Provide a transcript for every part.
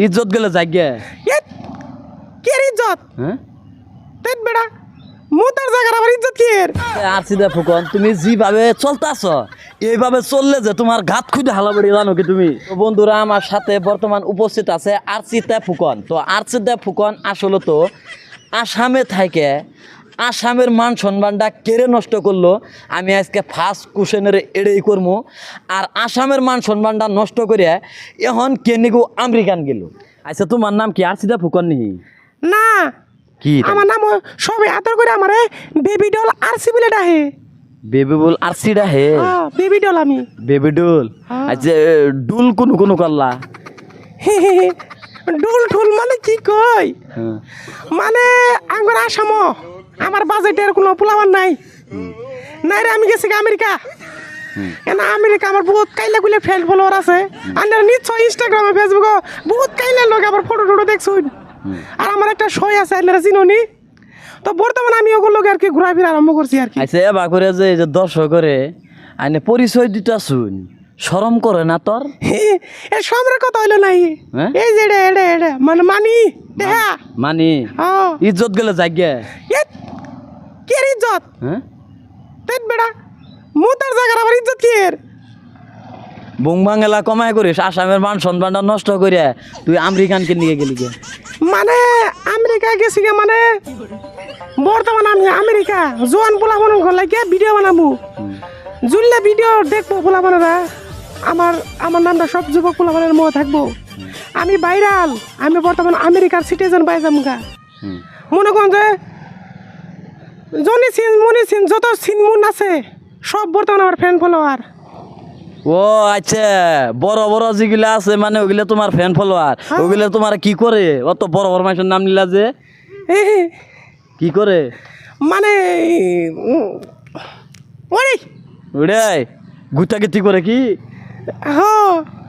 ইজ্জত গেলে যাইগে কি ইজ্জত? হ্যাঁ তেত বেড়া মুতার জায়গার আবার ইজ্জত কি এর? আরসিদা ফুকন তুমি যেভাবে চলতেছ এইভাবে চললে যে তোমার ঘাত খুঁজে হালাবাড়ি জানো কি তুমি? তো বন্ধুরা আমার সাথে বর্তমান উপস্থিত আছে আরসিদা ফুকন। তো আরসিদা ফুকন আসলে তো আসামে থাকে আসামের মান সম্মানটা কেড়ে নষ্ট করলো। আমি আজকে ফার্স্ট কোশ্চেনের এড়েই করবো। আর আসামের মান সম্মানটা নষ্ট করে এখন কেনিগো আমেরিকান গেল। আচ্ছা তোমার নাম কি আরসিদা ফুকন নি? না কি আমার নাম সবাই আদর করে আমারে বেবি ডল আরসি বলে ডাহে। বেবি বল আরসিডা হে বেবি ডল আমি। বেবি ডুল। আচ্ছা ডুল কোন কোন করলা? ডুল ঠুল মানে কি কই? মানে আঙ্গর আসাম আমার বাজেটের কোনো পোলাবার নাই নাই রে। আমি গেছি আমেরিকা। কেন আমেরিকা আমার বহুত কাইলা গুলে ফ্রেন্ড ফলোয়ার আছে। আর নিশ্চয় ইনস্টাগ্রামে ফেসবুকে বহুত কাইলা লোক আবার ফটো টটো দেখছুন। আর আমার একটা শই আছে আপনারা চিনোনি? তো বর্তমানে আমি ওগুলো লোক আর কি ঘোরাফেরা আরম্ভ করছি আর কি। আচ্ছা এবার করে যে এই যে দর্শক করে আইনে পরিচয় দিতা শুন শরম করে না তোর? এ সমরের কথা হইলো নাই। হ্যাঁ? এই যে এডে এডে এডে মানে মানি দেহা মানি ইজ্জত গেলে যাইগে কি এর ইজ্জত? হ্যাঁ তেত বেড়া মুতার জায়গার আবার ইজ্জত কি এর? বুংবাঙ্গেলা কমায় করিস আসামের মান সম্মানটা নষ্ট করে তুই আমেরিকানকে নিয়ে গেলি গে। মানে আমেরিকা গেছি গে মানে বর্তমানে আমি আমেরিকা জোয়ান পোলা বানানো ঘর লাগিয়ে ভিডিও বানাবো। জুললে ভিডিও দেখবো পোলা বানারা। আমার আমার নামটা সব যুবক পোলা বানানোর মতো থাকবো। আমি ভাইরাল। আমি বর্তমানে আমেরিকার সিটিজেন পাই যামগা। মনে করুন যে জনি সিন মনি সিন যত সিনমুন আছে সব বর্তমানে আমার ফ্রেন্ড ফলোয়ার। ও আচ্ছা বড় বড় যেগুলা আছে মানে ওগুলা তোমার ফ্যান ফলোয়ার। ওগুলা তোমার কি করে? অত বড় বড় মানুষের নাম নিলা যে কি করে? মানে ওরে ওটাই গুতাগুতি করে কি?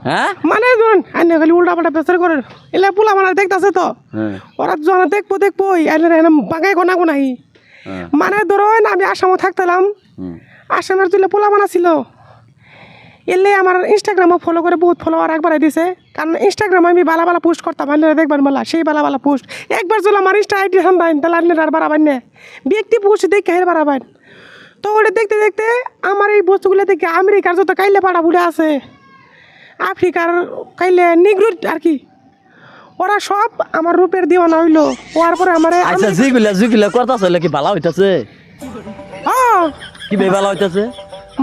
হ্যাঁ মানে ধরুন আইনে খালি উল্টা পাল্টা পেছার করে এলে পোলা মানে দেখতেছে তো ওরা যখন দেখবো দেখবো আইনে বাঙাই গোনা গোনাই। মানে ধরুন আমি আসামে থাকতাম। আসামের তুলে পোলা বানাছিল এলে আমার ইনস্টাগ্রামও ফলো করে বহুত ফলোয়ার একবার দিছে। কারণ ইনস্টাগ্রামে আমি বালা বালা পোস্ট করতাম আইনে দেখবেন বলা সেই বালা বালা পোস্ট একবার যদি আমার ইনস্টা আইডি হান তাহলে আইনে আর বাড়াবেন না ব্যক্তি পোস্ট দেখে হের বাড়াবেন। তো ওটা দেখতে দেখতে আমার এই বস্তুগুলো দেখে আমেরিকার যত কাইলে পাড়া বুড়ে আছে আফ্রিকার কাইলে নিগ্রুট আর কি ওরা সব আমার রূপের দিওয়ানা হইলো। হওয়ার পরে আমার আচ্ছা যেগুলা করতেছে কি বালা হইতাছে? কি বে বালা হইতাছে?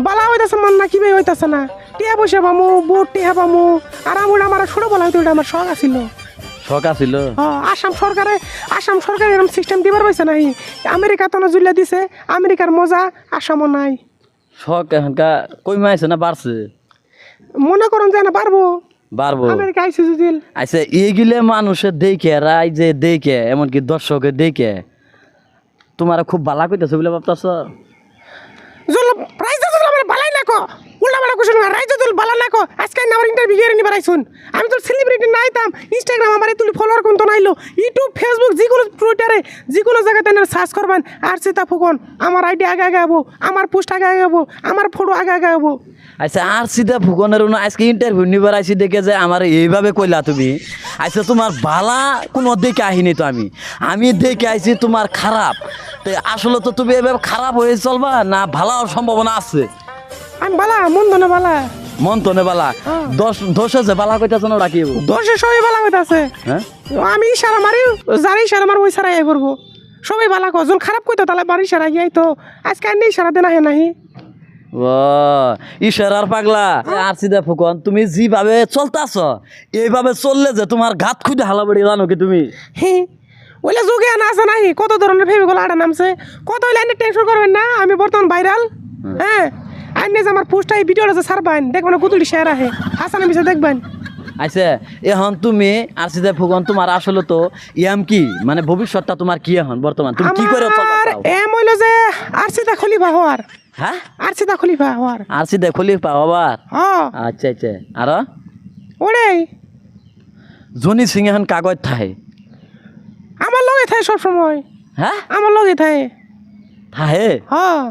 বালা হইতাছে মান না কি বে হইতাছে না টিয়া পয়সা পামু বুট টিয়া পামু। আর আমার ছোট বলা হইতো এটা আমার শখ আছিল। শখ আছিল? আসাম সরকার এরকম সিস্টেম দিবার পাইছে নাই। আমেরিকা তো না জুল্লা দিছে আমেরিকার মজা আসামও নাই। শখ এখনকা কমে আছে না বাড়ছে? মনে করুন যে না পারবো বাড়বো আমেরিকা আইসি যদি। আচ্ছা এইগুলো মানুষের দেখে রাই যে দেখে এমনকি দর্শকের দেখে তোমার খুব বালা কইতেছে বলে ভাবতাছ? বালাই না কো উল্টা বালা কোশ্চেন রাইজো তুল বালা না কো আজকে না আমার ইন্টারভিউ এর নিবার আইছুন। আমি তো সেলিব্রিটি নাইতাম ইনস্টাগ্রাম আমারে তুলি ফলোয়ার কোন তো নাইলো ইউটিউব ফেসবুক যেগুলো টুইটারে যেগুলো জায়গাতে না সার্চ করবেন আরসিদা ফুকন আমার আইডি আগে আগে আবো আমার পোস্ট আগে আগে আবো আমার ফটো আগে আগে আবো। আচ্ছা আরসিদা ফুকনের আজকে ইন্টারভিউ নিবার আইসি দেখে যে আমার এইভাবে কইলা তুমি। আচ্ছা তোমার বালা কোনো দেখে আহিনি তো আমি দেখে আইছি তোমার খারাপ। তো আসলে তো তুমি এভাবে খারাপ হয়ে চলবা না ভালো সম্ভাবনা আছে? আমি বালা মন ধনে বালা মন তো নে বালা দশ আছে বালা কইতাছ না রাখি দশে সবাই বালা কইতাছে। হ্যাঁ আমি ইশারা মারি যারা ইশারা মারবো ইশারা আই করবো সবাই বালা কো যখন খারাপ কইতো তাহলে বাড়ি ইশারা গিয়ে তো আজকে আনি ইশারা দেনা হে নাহি। ও ইশারার পাগলা আরসিদা ফুকন তুমি যেভাবে চলতাছ এইভাবে চললে যে তোমার ঘাত খুঁজে হালাবাড়ি জানো কি তুমি? ওইলে যুগে আনা আছে নাই কত ধরনের ফেমিগুলো আটা নামছে কত হইলে আইনে টেনশন করবেন না। আমি বর্তমান ভাইরাল। হ্যাঁ আইনে যে আমার পোস্টটা এই ভিডিওটা যে ছাড়বেন দেখবেন কুতুলি শেয়ার আহে হাসান মিশে দেখবেন। আচ্ছা এখন তুমি আরসিদা ফুকন তোমার আসলে তো ইয়াম কি মানে ভবিষ্যৎটা তোমার কি এখন বর্তমান তুমি কি করে চলবা? এম হইলো যে আরসিদা খলিফা হওয়ার। হ্যাঁ আরসিদা খলিফা হওয়ার। আরসিদা খলিফা হবার? আচ্ছা আচ্ছা আর ওরে জনি সিং এখন কাগজ থাহে আমার লগে থাকে সব সময়। হ্যাঁ আমার লগে থাকে থাহে? হ্যাঁ